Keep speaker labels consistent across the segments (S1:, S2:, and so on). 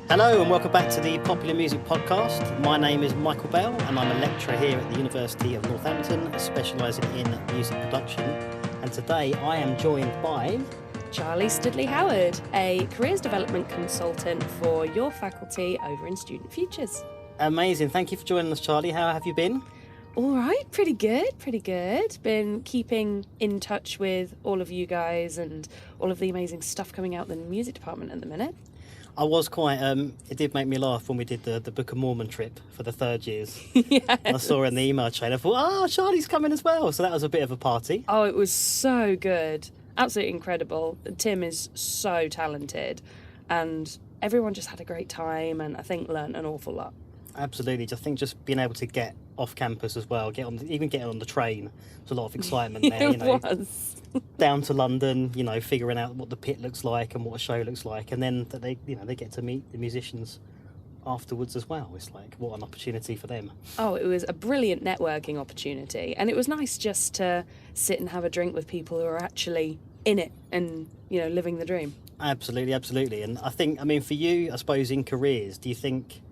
S1: Hello and welcome back to the Popular Music Podcast. My name is Michael Bell and I'm a lecturer here at the University of Northampton, specialising in music production. And today I am joined by
S2: Charlie Stoodley-Howard, a careers development consultant for your faculty over in Student Futures.
S1: Amazing. Thank you for joining us, Charlie. How have you been?
S2: All right, pretty good. Been keeping in touch with all of you guys and all of the amazing stuff coming out in the music department at the minute.
S1: I was quite, it did make me laugh when we did the Book of Mormon trip for the third years.
S2: Yes.
S1: I saw in the email chain, I thought, Charlie's coming as well. So that was a bit of a party.
S2: Oh, it was so good. Absolutely incredible. Tim is so talented and everyone just had a great time and I think learnt an awful lot.
S1: Absolutely. I think just being able to get off campus as well, even getting on the train, there's a lot of excitement there.
S2: It was.
S1: Down to London, figuring out what the pit looks like and what a show looks like, and then that they get to meet the musicians afterwards as well. It's like, what an opportunity for them.
S2: Oh, it was a brilliant networking opportunity, and it was nice just to sit and have a drink with people who are actually in it and living the dream.
S1: Absolutely. And I think, for you, I suppose in careers, do you think,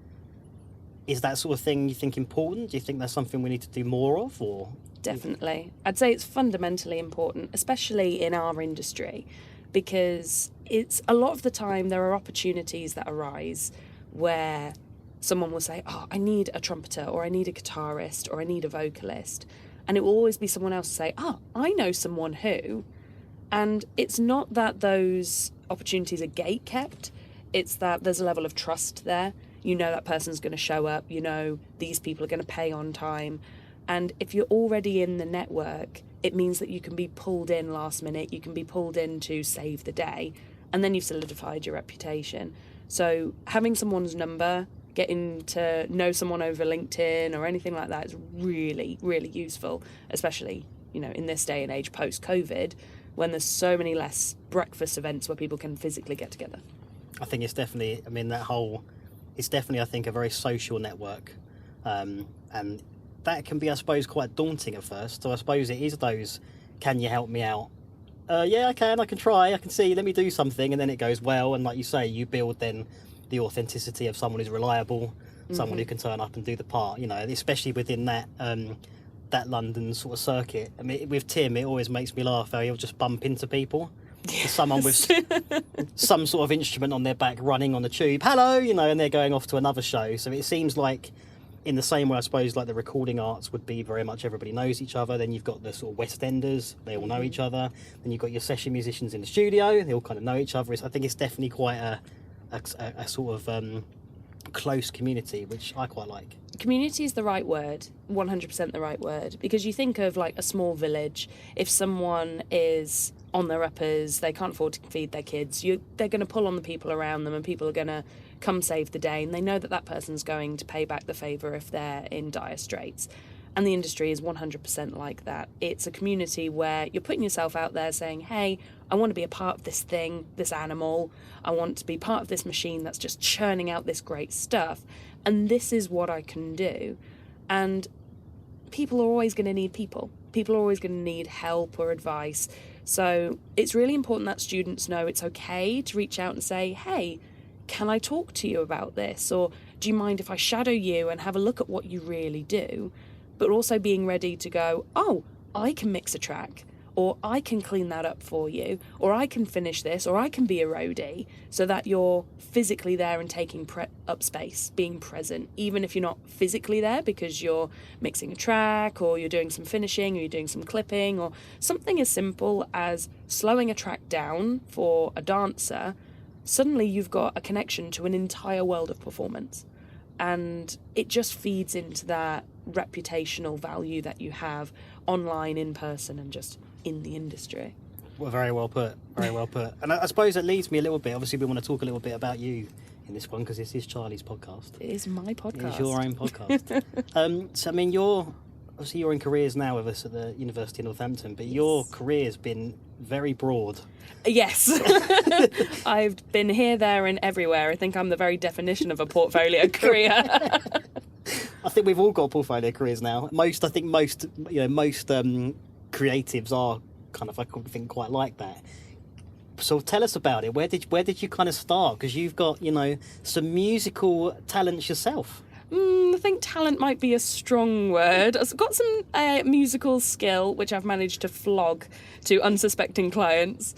S1: is that sort of thing you think important? Do you think that's something we need to do more of, or?
S2: Definitely. I'd say it's fundamentally important, especially in our industry, because it's a lot of the time there are opportunities that arise where someone will say, I need a trumpeter, or I need a guitarist, or I need a vocalist. And it will always be someone else to say, I know someone who. And it's not that those opportunities are gate kept. It's that there's a level of trust there. That person's going to show up. These people are going to pay on time. And if you're already in the network, it means that you can be pulled in last minute, you can be pulled in to save the day, and then you've solidified your reputation. So having someone's number, getting to know someone over LinkedIn or anything like that is really, really useful, especially, in this day and age post-COVID, when there's so many less breakfast events where people can physically get together. I
S1: think it's definitely, it's definitely, I think, a very social network. And that can be, I suppose, quite daunting at first. So I suppose it is those, can you help me out? Yeah, I can try, I can see, let me do something. And then it goes well. And like you say, you build then the authenticity of someone who's reliable, someone who can turn up and do the part, especially within that that London sort of circuit. With Tim, it always makes me laugh how he'll just bump into people. Yes. Someone with some sort of instrument on their back running on the tube, hello, and they're going off to another show. So it seems like, in the same way, I suppose, like the recording arts would be very much everybody knows each other. Then you've got the sort of West Enders, they all know each other. Then you've got your session musicians in the studio, they all kind of know each other. I think it's definitely quite a sort of close community, which I quite like.
S2: Community is the right word, 100% the right word, because you think of like a small village. If someone is on their uppers, they can't afford to feed their kids, they're going to pull on the people around them and people are going to come save the day, and they know that person's going to pay back the favour if they're in dire straits. And the industry is 100% like that. It's a community where you're putting yourself out there saying, hey, I want to be a part of this thing, this animal. I want to be part of this machine that's just churning out this great stuff. And this is what I can do. And people are always going to need people. People are always going to need help or advice. So it's really important that students know it's okay to reach out and say, hey, can I talk to you about this? Or do you mind if I shadow you and have a look at what you really do? But also being ready to go, I can mix a track, or I can clean that up for you, or I can finish this, or I can be a roadie, so that you're physically there and taking up space, being present, even if you're not physically there because you're mixing a track, or you're doing some finishing, or you're doing some clipping, or something as simple as slowing a track down for a dancer. Suddenly you've got a connection to an entire world of performance. And it just feeds into that reputational value that you have online, in person, and just in the industry.
S1: Well, very well put. And I suppose that leads me a little bit, obviously we want to talk a little bit about you in this one, because this is Charlie's podcast.
S2: It is my podcast.
S1: It's your own podcast. So, you're in careers now with us at the University of Northampton, but your career's been very broad.
S2: Yes. I've been here, there and everywhere. I think I'm the very definition of a portfolio career.
S1: I think we've all got portfolio careers now. Most creatives are kind of, I think, quite like that. So tell us about it. Where did you kind of start? Because you've got, some musical talents yourself.
S2: I think talent might be a strong word. I've got some musical skill, which I've managed to flog to unsuspecting clients.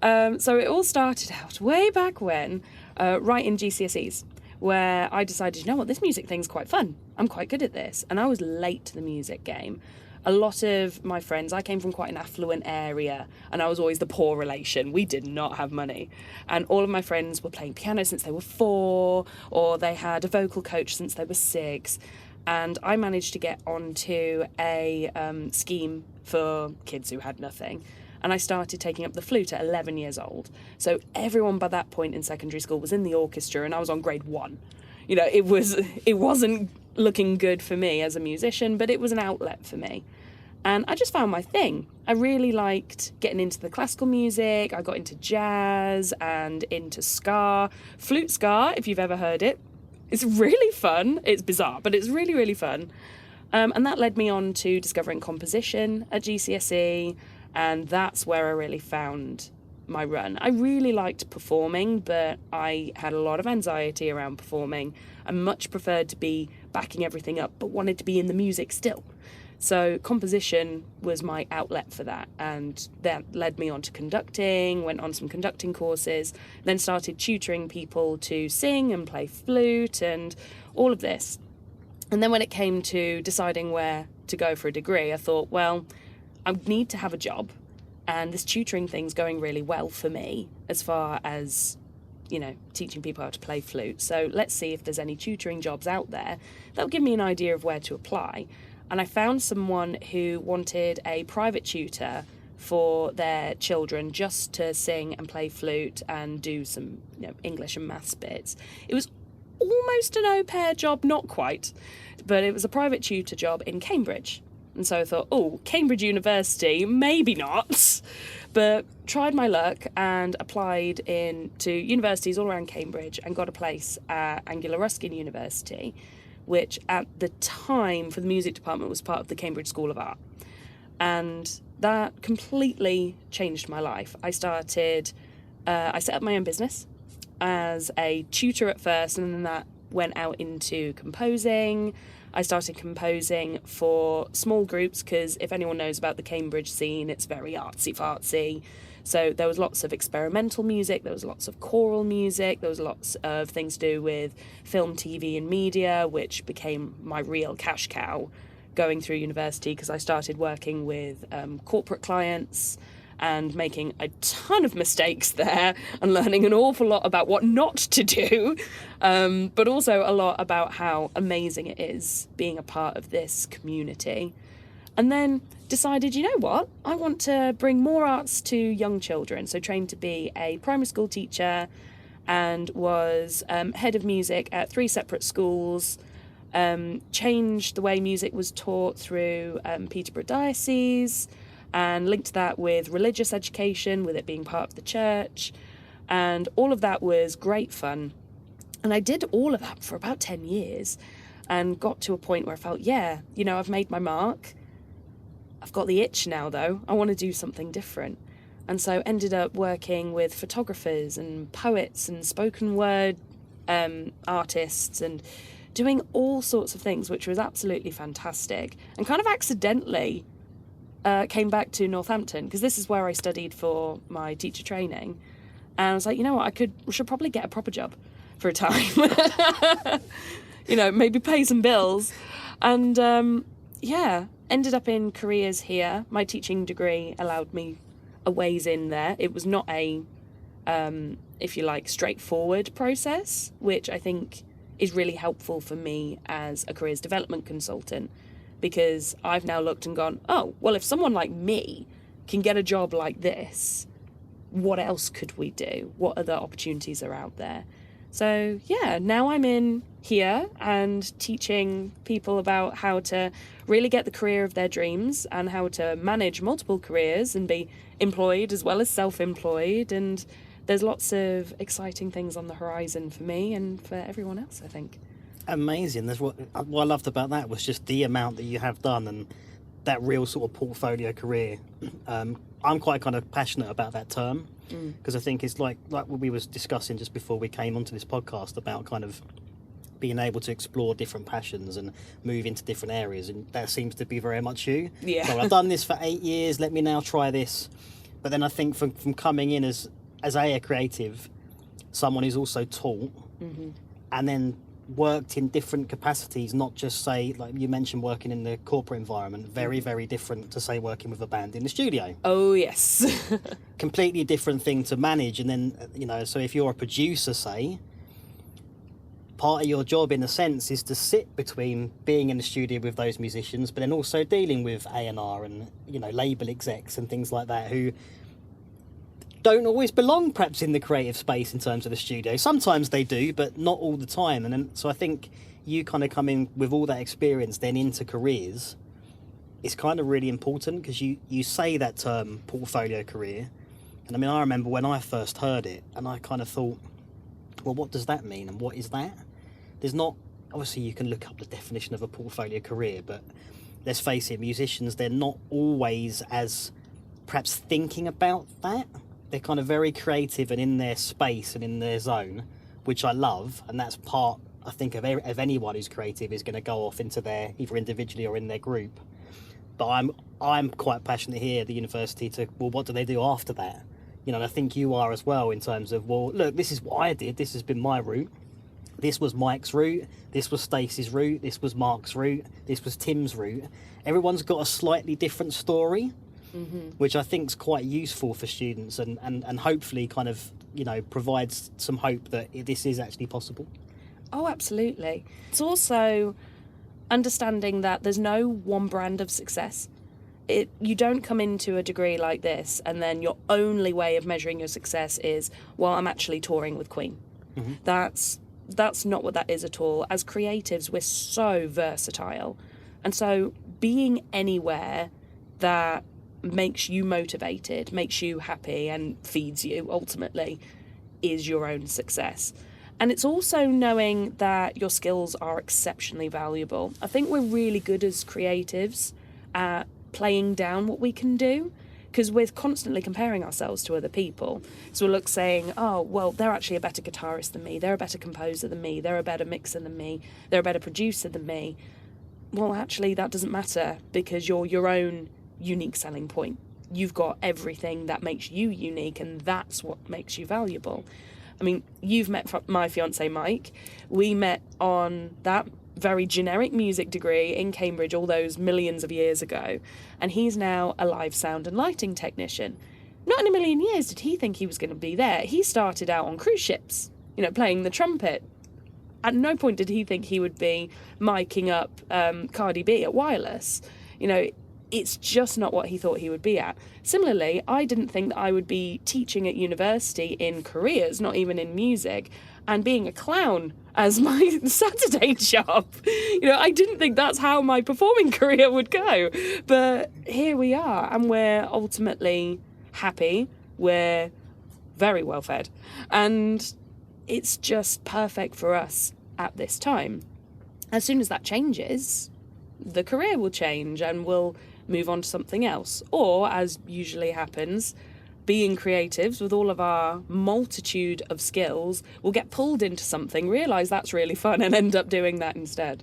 S2: So it all started out way back when, right in GCSEs, where I decided, this music thing's quite fun. I'm quite good at this. And I was late to the music game. A lot of my friends, I came from quite an affluent area, and I was always the poor relation. We did not have money. And all of my friends were playing piano since they were 4, or they had a vocal coach since they were 6. And I managed to get onto a scheme for kids who had nothing. And I started taking up the flute at 11 years old. So everyone by that point in secondary school was in the orchestra, and I was on grade 1. It wasn't looking good for me as a musician, but it was an outlet for me. And I just found my thing. I really liked getting into the classical music. I got into jazz and into ska. Flute ska, if you've ever heard it. It's really fun. It's bizarre, but it's really, really fun. And that led me on to discovering composition at GCSE, and that's where I really found my run. I really liked performing, but I had a lot of anxiety around performing. I much preferred to be backing everything up, but wanted to be in the music still. So composition was my outlet for that, and that led me on to conducting, went on some conducting courses, then started tutoring people to sing and play flute and all of this. And then when it came to deciding where to go for a degree, I thought, well, I need to have a job, and this tutoring thing's going really well for me as far as, teaching people how to play flute. So let's see if there's any tutoring jobs out there that'll give me an idea of where to apply. And I found someone who wanted a private tutor for their children just to sing and play flute and do some English and maths bits. It was almost an au pair job, not quite, but it was a private tutor job in Cambridge. And so I thought, Cambridge University, maybe not, but tried my luck and applied to universities all around Cambridge and got a place at Anglia Ruskin University, which at the time for the music department was part of the Cambridge School of Art. And that completely changed my life. I set up my own business as a tutor at first, and then that went out into composing. I started composing for small groups because if anyone knows about the Cambridge scene, it's very artsy-fartsy. So there was lots of experimental music, there was lots of choral music, there was lots of things to do with film, TV and media, which became my real cash cow going through university because I started working with corporate clients and making a ton of mistakes there and learning an awful lot about what not to do, but also a lot about how amazing it is being a part of this community. And then decided, I want to bring more arts to young children. So trained to be a primary school teacher and was head of music at 3 separate schools, changed the way music was taught through Peterborough Diocese, and linked that with religious education, with it being part of the church. And all of that was great fun. And I did all of that for about 10 years and got to a point where I felt, I've made my mark. I've got the itch now, though. I want to do something different. And so ended up working with photographers and poets and spoken word artists and doing all sorts of things, which was absolutely fantastic. And kind of accidentally came back to Northampton because this is where I studied for my teacher training. And I was like, I should probably get a proper job for a time. Maybe pay some bills. And ended up in careers here. My teaching degree allowed me a ways in there. It was not a, if you like, straightforward process, which I think is really helpful for me as a careers development consultant, because I've now looked and gone, if someone like me can get a job like this, what else could we do? What other opportunities are out there? So now I'm in here and teaching people about how to really get the career of their dreams and how to manage multiple careers and be employed as well as self-employed. And there's lots of exciting things on the horizon for me and for everyone else, I think.
S1: Amazing. That's what I loved about that was just the amount that you have done and that real sort of portfolio career. I'm quite kind of passionate about that term because I think it's like what we was discussing just before we came onto this podcast about kind of being able to explore different passions and move into different areas, and that seems to be very much you.
S2: Yeah.
S1: So I've done this for 8 years, let me now try this. But then I think from coming in as a creative, someone who's also taught and then worked in different capacities, not just say, like you mentioned, working in the corporate environment, very, very different to say working with a band in the studio.
S2: Oh, yes.
S1: Completely different thing to manage. And then, you know, so if you're a producer, say, part of your job in a sense is to sit between being in the studio with those musicians, but then also dealing with A&R and, you know, label execs and things like that who don't always belong perhaps in the creative space in terms of the studio. Sometimes they do, but not all the time. And then, so I think you kind of come in with all that experience then into careers. It's kind of really important because you say that term portfolio career. And I mean, I remember when I first heard it and I kind of thought, well, what does that mean? And what is that? There's not, obviously you can look up the definition of a portfolio career, but let's face it, musicians, they're not always as perhaps thinking about that. They're kind of very creative and in their space and in their zone, which I love. And that's part, I think, of anyone who's creative is going to go off into their, either individually or in their group. But I'm quite passionate here at the university to, well, what do they do after that? You know, and I think you are as well in terms of, well, look, this is what I did. This has been my route. This was Mike's route. This was Stace's route. This was Mark's route. This was Tim's route. Everyone's got a slightly different story, which I think is quite useful for students and hopefully kind of, you know, provides some hope that this is actually possible.
S2: Oh, absolutely. It's also understanding that there's no one brand of success. You don't come into a degree like this and then your only way of measuring your success is, well, I'm actually touring with Queen. That's not what that is at all. As creatives, we're so versatile. And so being anywhere that makes you motivated, makes you happy and feeds you ultimately is your own success. And it's also knowing that your skills are exceptionally valuable. I think we're really good as creatives at playing down what we can do, because we're constantly comparing ourselves to other people. So we'll look saying, oh, well, they're actually a better guitarist than me, they're a better composer than me, they're a better mixer than me, they're a better producer than me. Well, actually, that doesn't matter because you're your own unique selling point. You've got everything that makes you unique, and that's what makes you valuable. I mean, you've met my fiancé, Mike. We met on that very generic music degree in Cambridge all those millions of years ago, and he's now a live sound and lighting technician. Not in a million years did he think he was going to be there. He started out on cruise ships, you know, playing the trumpet. At no point did he think he would be miking up Cardi B at Wireless. You know, it's just not what he thought he would be at. Similarly, I didn't think that I would be teaching at university in careers, not even in music, and being a clown as my Saturday job. You know, I didn't think that's how my performing career would go. But here we are, and we're ultimately happy. We're very well fed. And it's just perfect for us at this time. As soon as that changes, the career will change and we'll move on to something else. Or, as usually happens, being creatives with all of our multitude of skills, we'll get pulled into something, realise that's really fun and end up doing that instead.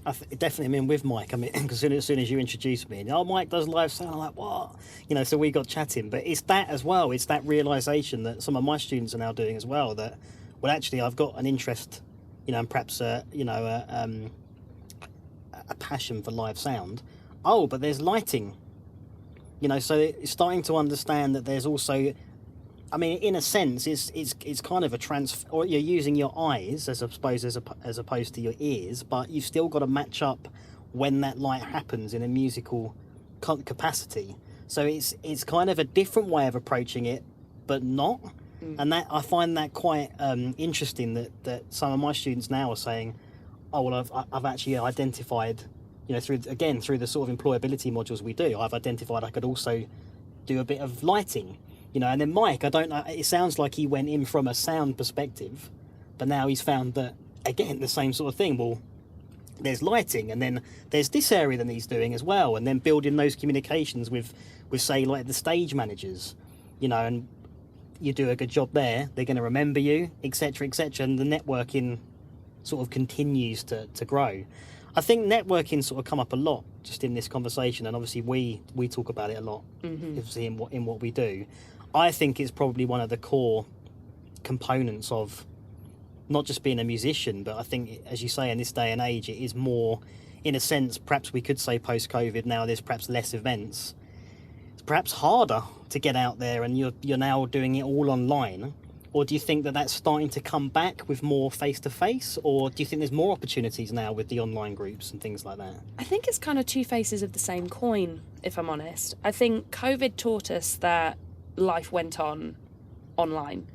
S1: Definitely, I mean, with Mike, I mean, because as soon as you introduced me, and, oh, Mike does live sound, I'm like, what? You know, so we got chatting. But it's that as well, it's that realisation that some of my students are now doing as well, that, well, actually, I've got an interest, you know, and perhaps, a passion for live sound. Oh, but there's lighting. You know, so it's starting to understand that there's also, I mean, in a sense, it's kind of a or you're using your eyes as opposed to your ears, but you've still got to match up when that light happens in a musical capacity. So it's kind of a different way of approaching it, but not. And that I find that quite interesting that some of my students now are saying, oh, well, I've actually identified, you know, through the sort of employability modules we do, I've identified I could also do a bit of lighting, you know. And then Mike, I don't know, it sounds like he went in from a sound perspective, but now he's found that, again, the same sort of thing. Well, there's lighting, and then there's this area that he's doing as well, and then building those communications with say, like the stage managers, you know, and you do a good job there, they're going to remember you, etc., etc., and the networking sort of continues to grow. I think networking sort of come up a lot just in this conversation, and obviously we talk about it a lot, obviously in what we do. I think it's probably one of the core components of not just being a musician, but I think, as you say, in this day and age, it is more, in a sense, perhaps we could say post-COVID, now there's perhaps less events. It's perhaps harder to get out there, and you're now doing it all online. Or do you think that that's starting to come back with more face-to-face? Or do you think there's more opportunities now with the online groups and things like that?
S2: I think it's kind of two faces of the same coin, if I'm honest. I think COVID taught us that life went on online.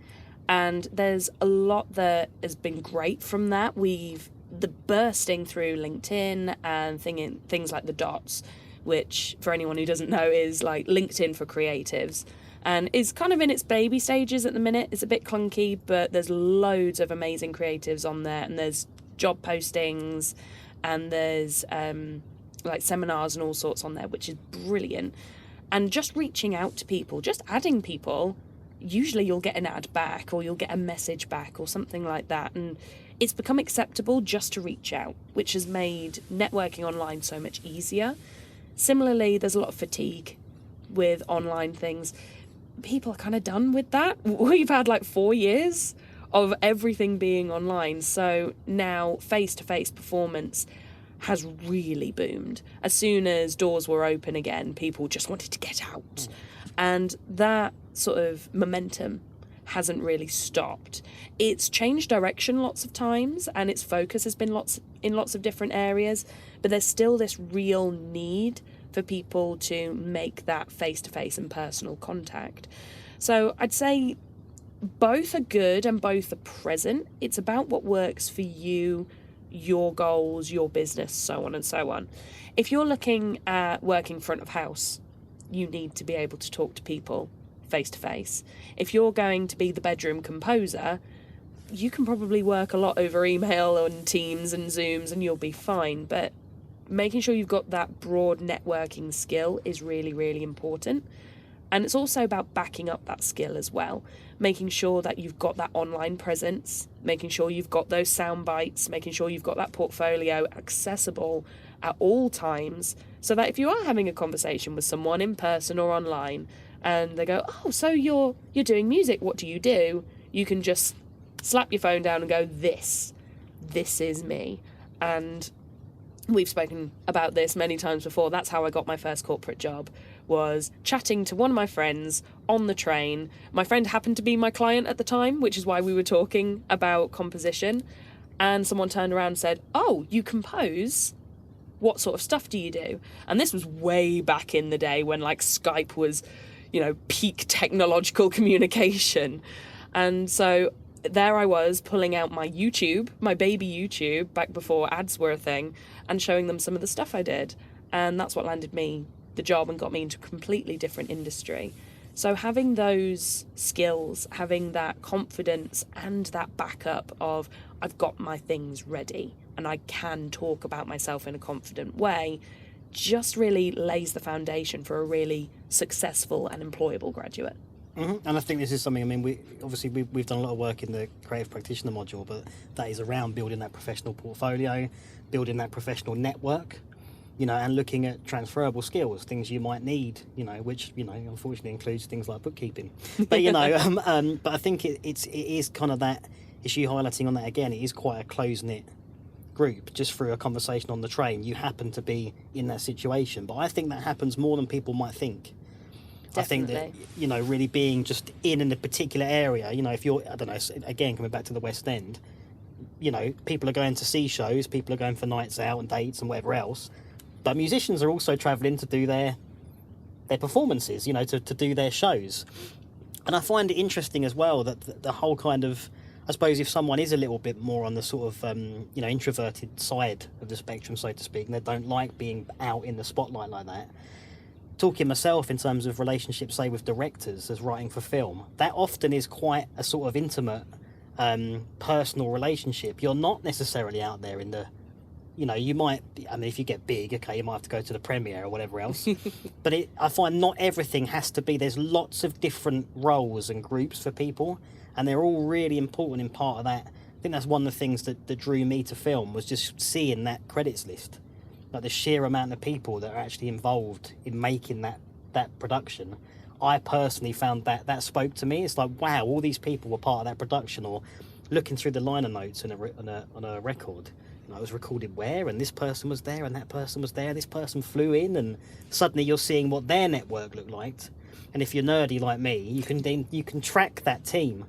S2: And there's a lot that has been great from that. The bursting through LinkedIn and things like the dots, which for anyone who doesn't know is like LinkedIn for creatives, and is kind of in its baby stages at the minute. It's a bit clunky, but there's loads of amazing creatives on there, and there's job postings, and there's like seminars and all sorts on there, which is brilliant. And just reaching out to people, just adding people, usually you'll get an ad back or you'll get a message back or something like that. And it's become acceptable just to reach out, which has made networking online so much easier. Similarly, there's a lot of fatigue with online things. People are kind of done with that. We've had like 4 years of everything being online. So now face-to-face performance has really boomed. As soon as doors were open again, people just wanted to get out. And that sort of momentum hasn't really stopped. It's changed direction lots of times, and its focus has been in lots of different areas, but there's still this real need for people to make that face-to-face and personal contact. So I'd say both are good and both are present. It's about what works for you, your goals, your business, so on and so on. If you're looking at working front of house, you need to be able to talk to people face-to-face. If you're going to be the bedroom composer, you can probably work a lot over email and Teams and Zooms and you'll be fine, but making sure you've got that broad networking skill is really, really important. And it's also about backing up that skill as well, making sure that you've got that online presence, making sure you've got those sound bites, making sure you've got that portfolio accessible at all times, so that if you are having a conversation with someone in person or online and they go, oh, so you're doing music, what do? You can just slap your phone down and go, this is me. And we've spoken about this many times before. That's how I got my first corporate job, was chatting to one of my friends on the train. My friend happened to be my client at the time, which is why we were talking about composition. And someone turned around and said, oh, you compose? What sort of stuff do you do? And this was way back in the day when like Skype was, peak technological communication. And so there I was pulling out my YouTube, my baby YouTube, back before ads were a thing, and showing them some of the stuff I did. And that's what landed me the job and got me into a completely different industry. So having those skills, having that confidence and that backup of I've got my things ready and I can talk about myself in a confident way, just really lays the foundation for a really successful and employable graduate.
S1: Mm-hmm. And I think this is something, we've done a lot of work in the creative practitioner module, but that is around building that professional portfolio, building that professional network, and looking at transferable skills, things you might need, which, unfortunately includes things like bookkeeping. But, but I think it is kind of that issue highlighting on that again. It is quite a close-knit group. Just through a conversation on the train, you happen to be in that situation. But I think that happens more than people might think.
S2: Definitely.
S1: I think that, really being just in a particular area, if you're, I don't know, again, coming back to the West End, people are going to see shows, people are going for nights out and dates and whatever else. But musicians are also travelling to do their performances, to do their shows. And I find it interesting as well that the whole kind of, I suppose if someone is a little bit more on the sort of, introverted side of the spectrum, so to speak, and they don't like being out in the spotlight like that, talking myself in terms of relationships, say, with directors as writing for film, that often is quite a sort of intimate, personal relationship. You're not necessarily out there in the You know, you might, I mean, if you get big, okay, you might have to go to the premiere or whatever else. But I find not everything has to be, there's lots of different roles and groups for people, and they're all really important in part of that. I think that's one of the things that drew me to film, was just seeing that credits list. Like the sheer amount of people that are actually involved in making that production. I personally found that spoke to me. It's like, wow, all these people were part of that production. Or looking through the liner notes on a record, you know, it was recorded where, and this person was there, and that person was there, this person flew in, and suddenly you're seeing what their network looked like. And if you're nerdy like me, you can track that team.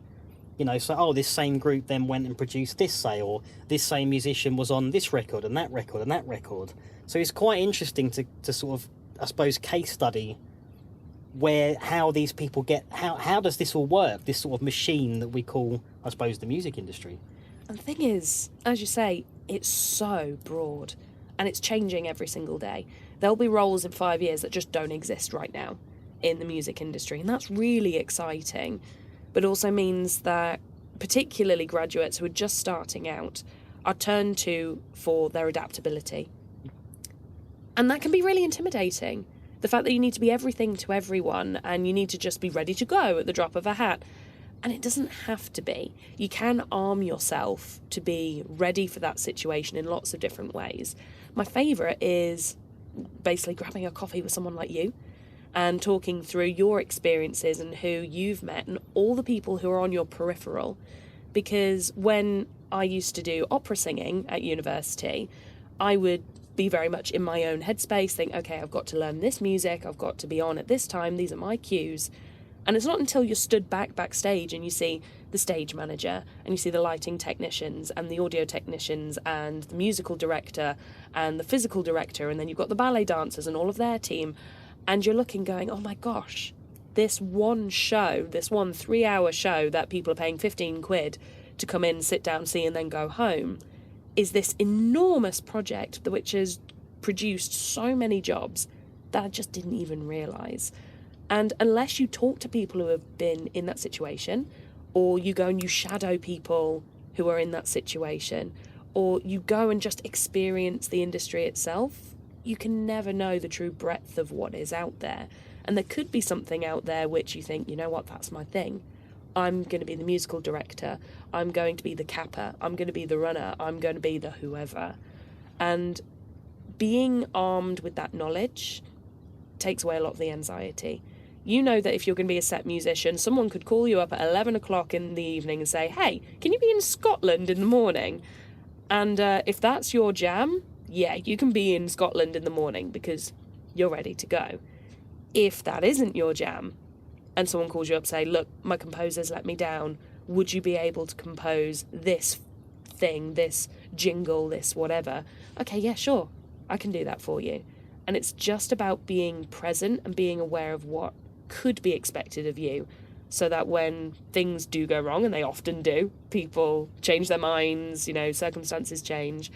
S1: You know, so, oh, this same group then went and produced this, say, or this same musician was on this record and that record and that record. So it's quite interesting to sort of, I suppose, case study how these people get, how does this all work, this sort of machine that we call, I suppose, the music industry.
S2: And the thing is, as you say, it's so broad, and it's changing every single day. There'll be roles in 5 years that just don't exist right now in the music industry, and that's really exciting. But also means that particularly graduates who are just starting out are turned to for their adaptability. And that can be really intimidating. The fact that you need to be everything to everyone and you need to just be ready to go at the drop of a hat. And it doesn't have to be. You can arm yourself to be ready for that situation in lots of different ways. My favourite is basically grabbing a coffee with someone like you and talking through your experiences and who you've met and all the people who are on your peripheral. Because when I used to do opera singing at university, I would be very much in my own headspace, think, okay, I've got to learn this music, I've got to be on at this time, these are my cues. And it's not until you're stood backstage and you see the stage manager and you see the lighting technicians and the audio technicians and the musical director and the physical director, and then you've got the ballet dancers and all of their team, and you're looking going, oh my gosh, this one show, this one 3-hour show that people are paying 15 quid to come in, sit down, see, and then go home, is this enormous project which has produced so many jobs that I just didn't even realise. And unless you talk to people who have been in that situation, or you go and you shadow people who are in that situation, or you go and just experience the industry itself, you can never know the true breadth of what is out there. And there could be something out there which you think, you know what, that's my thing. I'm going to be the musical director. I'm going to be the capper. I'm going to be the runner. I'm going to be the whoever. And being armed with that knowledge takes away a lot of the anxiety. You know that if you're going to be a set musician, someone could call you up at 11 o'clock in the evening and say, hey, can you be in Scotland in the morning? And if that's your jam, yeah, you can be in Scotland in the morning because you're ready to go. If that isn't your jam, and someone calls you up, say, look, my composer's let me down, would you be able to compose this thing, this jingle, this whatever? Okay, yeah, sure, I can do that for you. And it's just about being present and being aware of what could be expected of you, so that when things do go wrong, and they often do, people change their minds, you know, circumstances change,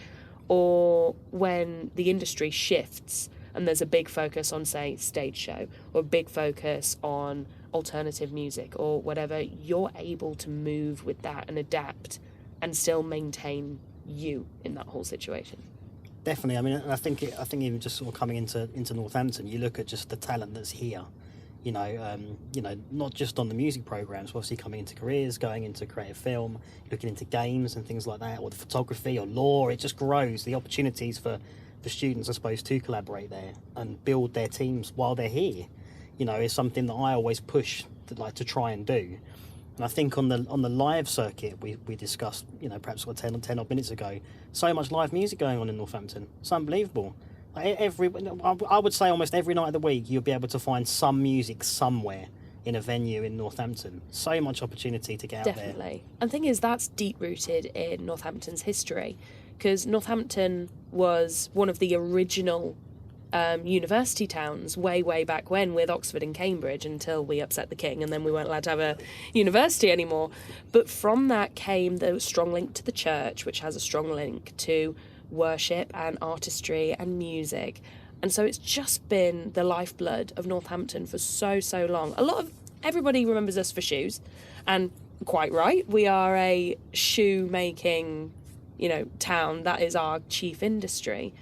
S2: or when the industry shifts and there's a big focus on, say, stage show, or a big focus on alternative music or whatever, you're able to move with that and adapt and still maintain you in that whole situation.
S1: Definitely. I mean, I think even just sort of coming into Northampton, you look at just the talent that's here. You know, not just on the music programs, obviously coming into careers, going into creative film, looking into games and things like that, or the photography or law. It just grows the opportunities for students, I suppose, to collaborate there and build their teams while they're here. You know, is something that I always push to try and do. And I think on the live circuit we discussed, you know, perhaps sort of 10 odd minutes ago, so much live music going on in Northampton. It's unbelievable. I would say almost every night of the week you'll be able to find some music somewhere in a venue in Northampton. So much opportunity to get out there.
S2: Definitely. And the thing is, that's deep-rooted in Northampton's history, because Northampton was one of the original university towns way back when, with Oxford and Cambridge, until we upset the king and then we weren't allowed to have a university anymore. But from that came the strong link to the church, which has a strong link to worship and artistry and music. And so it's just been the lifeblood of Northampton for so long. Everybody remembers us for shoes, and quite right, we are a shoe making town. That is our chief industry.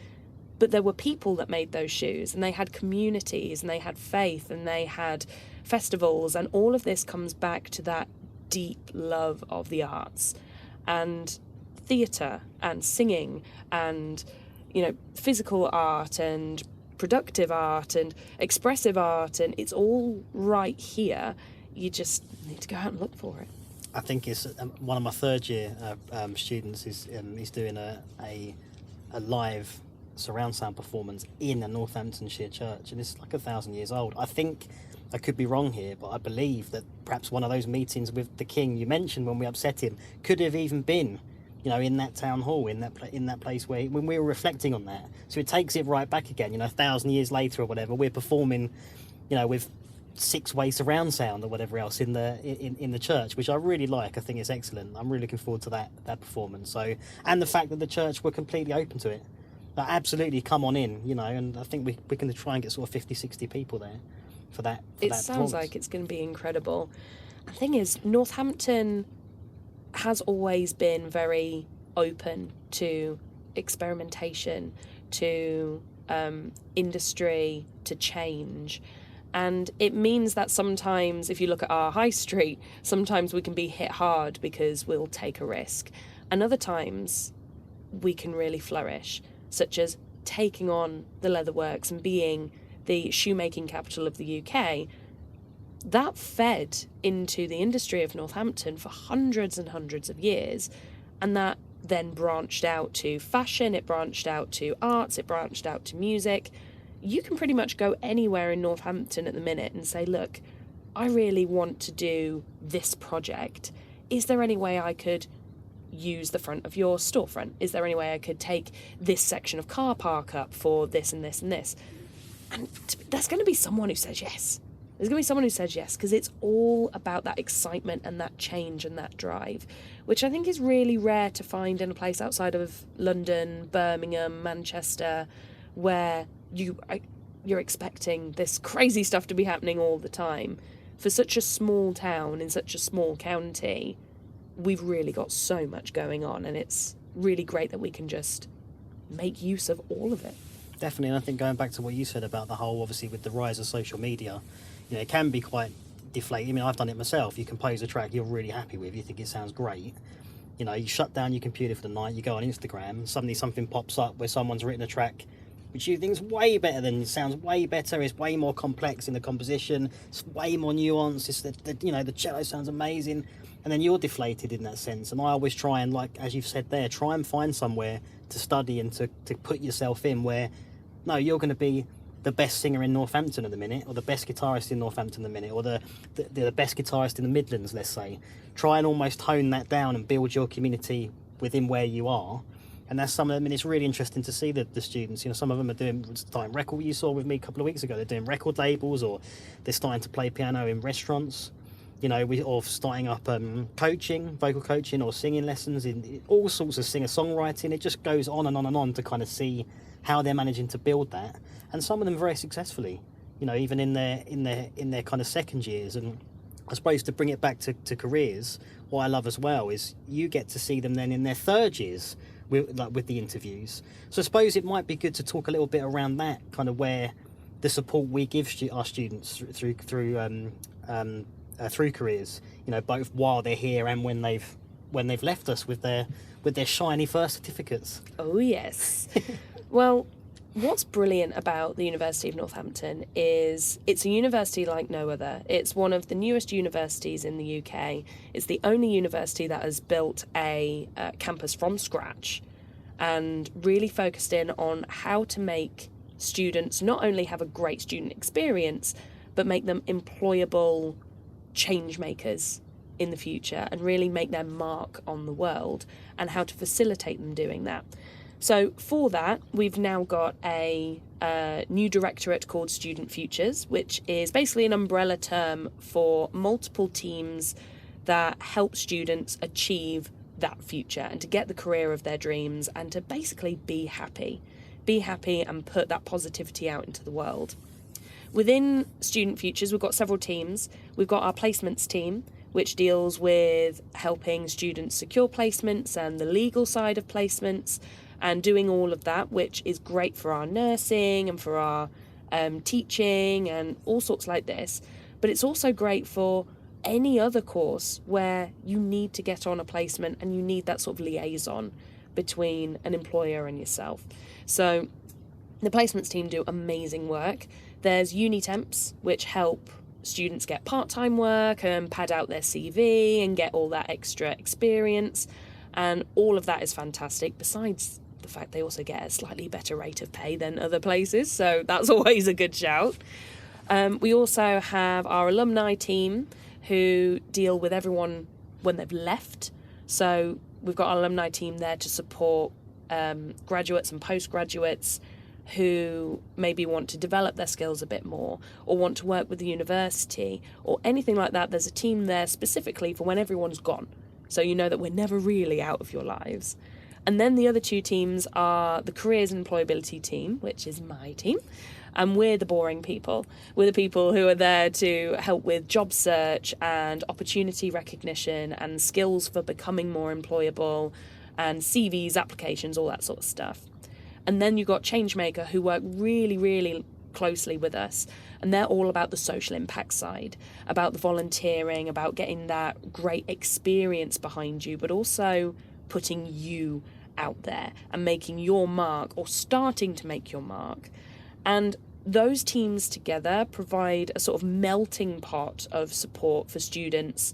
S2: But there were people that made those shoes, and they had communities, and they had faith, and they had festivals, and all of this comes back to that deep love of the arts and theatre and singing and physical art and productive art and expressive art, and it's all right here. You just need to go out and look for it.
S1: I think it's one of my third year students is doing a live surround sound performance in a Northamptonshire church, and it's like 1,000 years old. I think I could be wrong here, but I believe that perhaps one of those meetings with the king you mentioned when we upset him could have even been in that town hall, in that place when we were reflecting on that. So it takes it right back again. 1,000 years later or whatever, we're performing with 6-way surround sound or whatever else in the church, which I really like. I think it's excellent. I'm really looking forward to that performance. So, and the fact that the church were completely open to it. Absolutely, come on in, and I think we can try and get sort of 50, 60 people there for that.
S2: It sounds like it's going to be incredible. The thing is, Northampton has always been very open to experimentation, to industry, to change. And it means that sometimes, if you look at our high street, sometimes we can be hit hard because we'll take a risk. And other times we can really flourish, such as taking on the leatherworks and being the shoemaking capital of the UK. That fed into the industry of Northampton for hundreds and hundreds of years, and that then branched out to fashion, it branched out to arts, it branched out to music. You can pretty much go anywhere in Northampton at the minute and say, look, I really want to do this project. Is there any way I could use the front of your storefront? Is there any way I could take this section of car park up for this and this and this? And there's going to be someone who says yes. There's going to be someone who says yes, because it's all about that excitement and that change and that drive, which I think is really rare to find in a place outside of London, Birmingham, Manchester, where you're expecting this crazy stuff to be happening all the time. For such a small town in such a small county, we've really got so much going on, and it's really great that we can just make use of all of it.
S1: Definitely, and I think going back to what you said about the whole, obviously with the rise of social media, it can be quite deflating. I mean, I've done it myself. You compose a track you're really happy with, you think it sounds great. You shut down your computer for the night, you go on Instagram, suddenly something pops up where someone's written a track which you think is way better than, it sounds way better, it's way more complex in the composition, it's way more nuanced, it's the cello sounds amazing, and then you're deflated in that sense. And I always try and, like as you've said there, try and find somewhere to study and to put yourself in where, no, you're going to be the best singer in Northampton at the minute, or the best guitarist in Northampton at the minute, or the best guitarist in the Midlands, let's say. Try and almost hone that down and build your community within where you are. And that's some of them, and it's really interesting to see the students. Some of them are starting record. You saw with me a couple of weeks ago, they're doing record labels, or they're starting to play piano in restaurants. Or starting up coaching, vocal coaching, or singing lessons, in all sorts of singer-songwriting. It just goes on and on and on to kind of see how they're managing to build that, and some of them very successfully. Even in their kind of second years. And I suppose to bring it back to careers, what I love as well is you get to see them then in their third years with the interviews. So I suppose it might be good to talk a little bit around that, kind of where the support we give our students through careers, both while they're here and when they've left us with their shiny first certificates.
S2: Oh yes. Well, what's brilliant about the University of Northampton is it's a university like no other. It's one of the newest universities in the UK. It's the only university that has built a campus from scratch and really focused in on how to make students not only have a great student experience, but make them employable change makers in the future and really make their mark on the world, and how to facilitate them doing that. So for that, we've now got a new directorate called Student Futures, which is basically an umbrella term for multiple teams that help students achieve that future and to get the career of their dreams and to basically be happy and put that positivity out into the world. Within Student Futures, we've got several teams. We've got our placements team, which deals with helping students secure placements and the legal side of placements and doing all of that, which is great for our nursing and for our teaching and all sorts like this. But it's also great for any other course where you need to get on a placement and you need that sort of liaison between an employer and yourself. So the placements team do amazing work. There's uni temps, which help students get part-time work and pad out their CV and get all that extra experience. And all of that is fantastic, besides the fact they also get a slightly better rate of pay than other places. So that's always a good shout. We also have our alumni team who deal with everyone when they've left. So we've got our alumni team there to support graduates and postgraduates who maybe want to develop their skills a bit more or want to work with the university or anything like that. There's a team there specifically for when everyone's gone. So you know that we're never really out of your lives. And then the other two teams are the careers and employability team, which is my team. And we're the boring people. We're the people who are there to help with job search and opportunity recognition and skills for becoming more employable and CVs, applications, all that sort of stuff. And then you've got Changemaker, who work really, really closely with us. And they're all about the social impact side, about the volunteering, about getting that great experience behind you, but also putting you out there and making your mark or starting to make your mark. And those teams together provide a sort of melting pot of support for students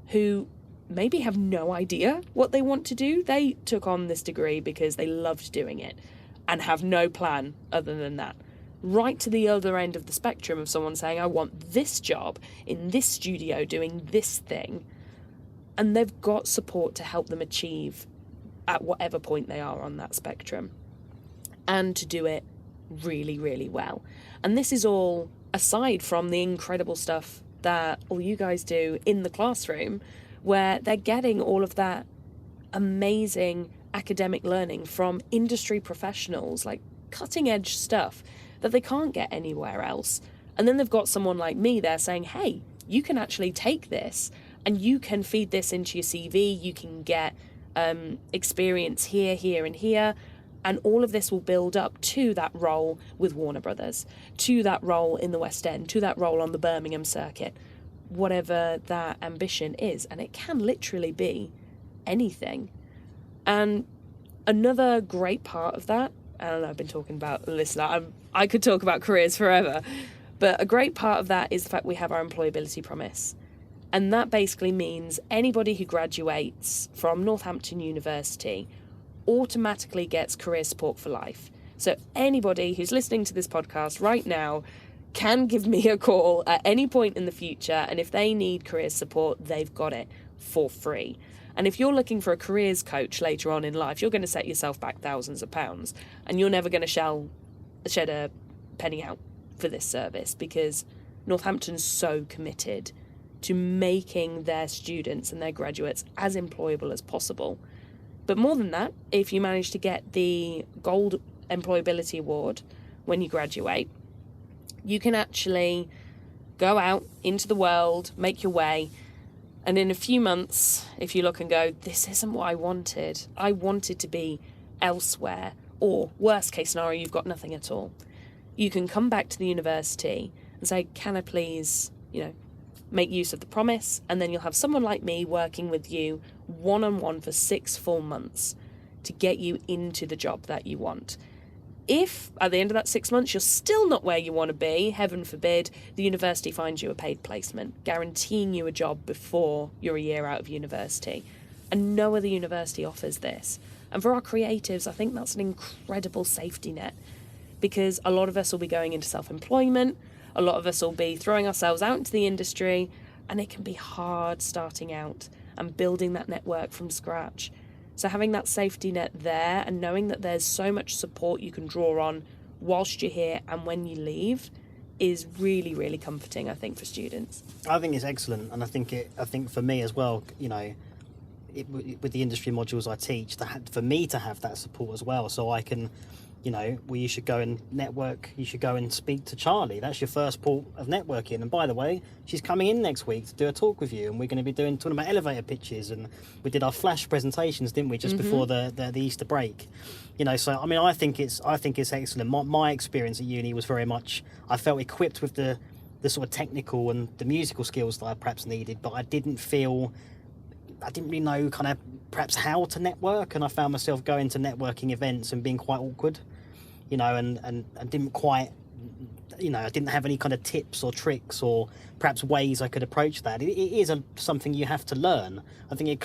S2: who maybe have no idea what they want to do. They took on this degree because they loved doing it and have no plan other than that. Right to the other end of the spectrum of someone saying, I want this job in this studio doing this thing. And they've got support to help them achieve at whatever point they are on that spectrum and to do it really, really well. And this is all aside from the incredible stuff that all you guys do in the classroom, where they're getting all of that amazing academic learning from industry professionals, like cutting edge stuff that they can't get anywhere else. And then they've got someone like me there saying, hey, you can actually take this and you can feed this into your CV, you can get experience here, here and here, and all of this will build up to that role with Warner Brothers, to that role in the West End, to that role on the Birmingham circuit, whatever that ambition is. And it can literally be anything. And another great part of that, I don't know, I've been talking about this, I could talk about careers forever, but a great part of that is the fact we have our employability promise. And that basically means anybody who graduates from Northampton University automatically gets career support for life. So anybody who's listening to this podcast right now can give me a call at any point in the future, and if they need career support, they've got it for free. And if you're looking for a careers coach later on in life, you're going to set yourself back thousands of pounds, and you're never going to shed a penny out for this service, because Northampton's so committed to making their students and their graduates as employable as possible. But more than that, if you manage to get the Gold Employability Award when you graduate, you can actually go out into the world, make your way, and in a few months, if you look and go, this isn't what I wanted to be elsewhere, or worst case scenario, you've got nothing at all, you can come back to the university and say, can I please, make use of the promise? And then you'll have someone like me working with you one-on-one for 6 full months to get you into the job that you want. If at the end of that 6 months you're still not where you want to be, heaven forbid, the university finds you a paid placement, guaranteeing you a job before you're a year out of university. And no other university offers this. And for our creatives, I think that's an incredible safety net, because a lot of us will be going into self-employment, a lot of us will be throwing ourselves out into the industry, and it can be hard starting out and building that network from scratch. So having that safety net there and knowing that there's so much support you can draw on whilst you're here and when you leave is really, really comforting, I think, for students.
S1: I think it's excellent, and I think for me as well, with the industry modules I teach, for me to have that support as well, so I can well, you should go and network, you should go and speak to Charlie. That's your first port of networking. And by the way, she's coming in next week to do a talk with you, and we're going to be talking about elevator pitches, and we did our flash presentations, didn't we, just before the Easter break. So I mean, I think it's excellent. My experience at uni was very much, I felt equipped with the sort of technical and the musical skills that I perhaps needed, but I didn't really know kind of perhaps how to network, and I found myself going to networking events and being quite awkward, and didn't quite, I didn't have any kind of tips or tricks or perhaps ways I could approach that. It is something you have to learn. I think it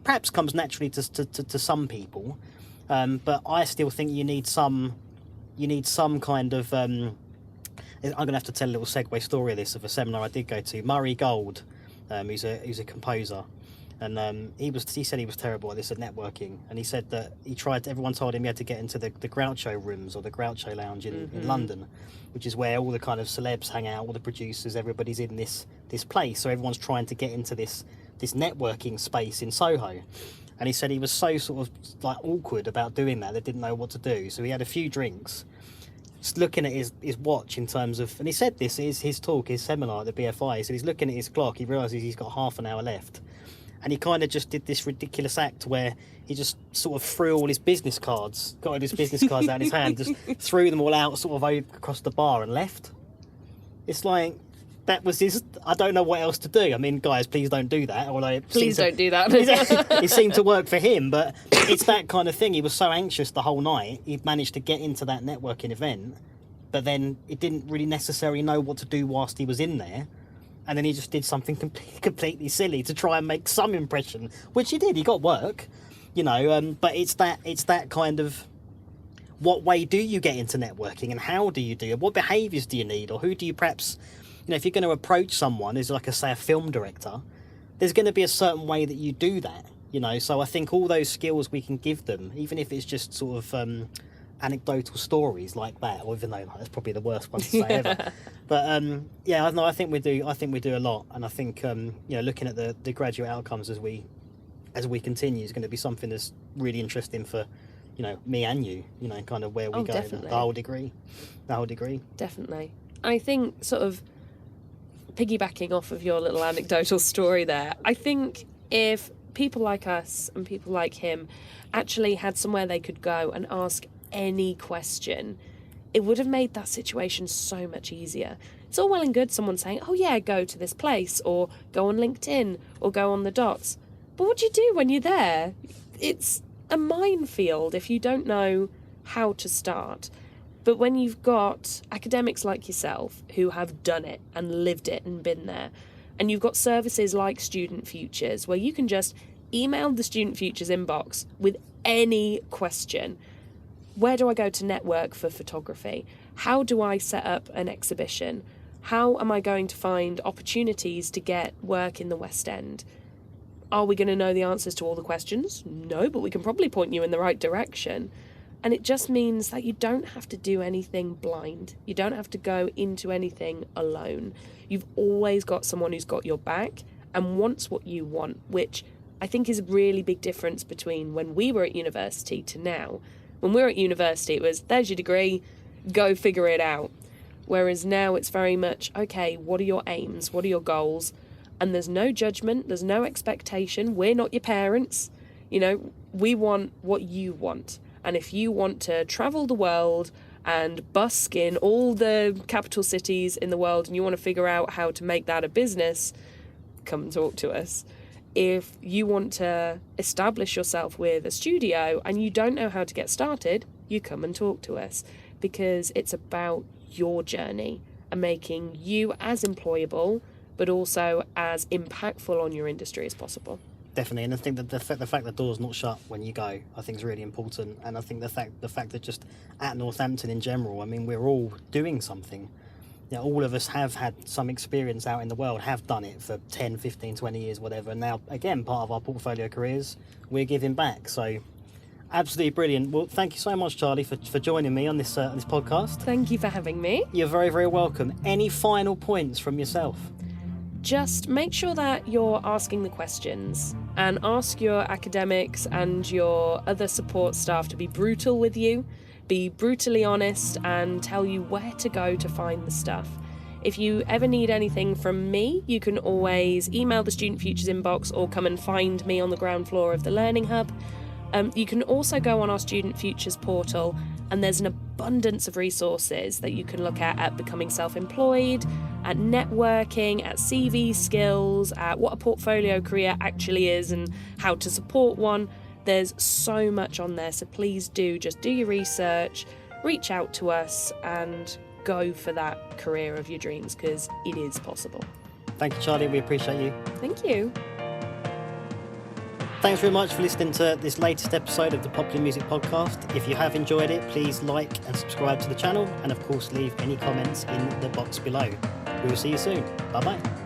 S1: perhaps comes naturally to some people, but I still think you need some kind of, I'm going to have to tell a little segue story of this, of a seminar I did go to. Murray Gold, who's a composer. And he said he was terrible at this, at networking, and he said that everyone told him he had to get into the Groucho rooms or the Groucho Lounge in London, which is where all the kind of celebs hang out, all the producers, everybody's in this place, so everyone's trying to get into this networking space in Soho. And he said he was so sort of like awkward about doing that, they didn't know what to do, so he had a few drinks, just looking at his watch in terms of, and he said this is his talk, his seminar at the BFI, he said he's looking at his clock, he realises he's got half an hour left. And he kind of just did this ridiculous act where he just sort of threw all his business cards, got all his business cards out in his hand, just threw them all out sort of across the bar and left. It's like, that was his, I don't know what else to do. I mean, guys, please don't do that.
S2: Please don't do that.
S1: It seemed to work for him, but it's that kind of thing. He was so anxious the whole night, he'd managed to get into that networking event, but then he didn't really necessarily know what to do whilst he was in there. And then he just did something completely silly to try and make some impression, which he did. He got work, but it's that kind of, what way do you get into networking, and how do you do it? What behaviours do you need, or who do you perhaps, if you're going to approach someone as like a film director, there's going to be a certain way that you do that, So I think all those skills we can give them, even if it's just sort of anecdotal stories like that, or even though that's probably the worst one to say ever. But I think we do a lot, and I think looking at the graduate outcomes as we continue is going to be something that's really interesting for me and you, kind of where we go.
S2: Definitely.
S1: The whole degree
S2: Definitely. I think, sort of piggybacking off of your little anecdotal story there, I think if people like us and people like him actually had somewhere they could go and ask any question, it would have made that situation so much easier. It's all well and good someone saying, oh yeah, go to this place, or go on LinkedIn, or go on the dots. But what do you do when you're there? It's a minefield if you don't know how to start. But when you've got academics like yourself who have done it and lived it and been there, and you've got services like Student Futures where you can just email the Student Futures inbox with any question. Where do I go to network for photography? How do I set up an exhibition? How am I going to find opportunities to get work in the West End? Are we going to know the answers to all the questions? No, but we can probably point you in the right direction. And it just means that you don't have to do anything blind. You don't have to go into anything alone. You've always got someone who's got your back and wants what you want, which I think is a really big difference between when we were at university to now. When we were at university, it was, there's your degree, go figure it out. Whereas now it's very much, okay, what are your aims? What are your goals? And there's no judgment, there's no expectation. We're not your parents. We want what you want. And if you want to travel the world and busk in all the capital cities in the world and you want to figure out how to make that a business, come and talk to us. If you want to establish yourself with a studio and you don't know how to get started, you come and talk to us, because it's about your journey and making you as employable but also as impactful on your industry as possible.
S1: Definitely, and I think that the fact the door's not shut when you go, I think is really important. And I think the fact that just at Northampton in general, I mean, we're all doing something. All of us have had some experience out in the world, have done it for 10, 15, 20 years, whatever. And now, again, part of our portfolio careers, we're giving back. So, absolutely brilliant. Well, thank you so much, Charlie, for joining me on this podcast.
S2: Thank you for having me.
S1: You're very, very welcome. Any final points from yourself?
S2: Just make sure that you're asking the questions, and ask your academics and your other support staff to be brutal with you, be brutally honest and tell you where to go to find the stuff. If you ever need anything from me, you can always email the Student Futures inbox or come and find me on the ground floor of the Learning Hub. You can also go on our Student Futures portal, and there's an abundance of resources that you can look at becoming self-employed, at networking, at CV skills, at what a portfolio career actually is and how to support one. There's so much on there, so please just do your research, reach out to us and go for that career of your dreams, because it is possible.
S1: Thank you, Charlie. We appreciate you.
S2: Thank you.
S1: Thanks very much for listening to this latest episode of the Popular Music Podcast. If you have enjoyed it, please like and subscribe to the channel, and of course leave any comments in the box below. We will see you soon. Bye bye.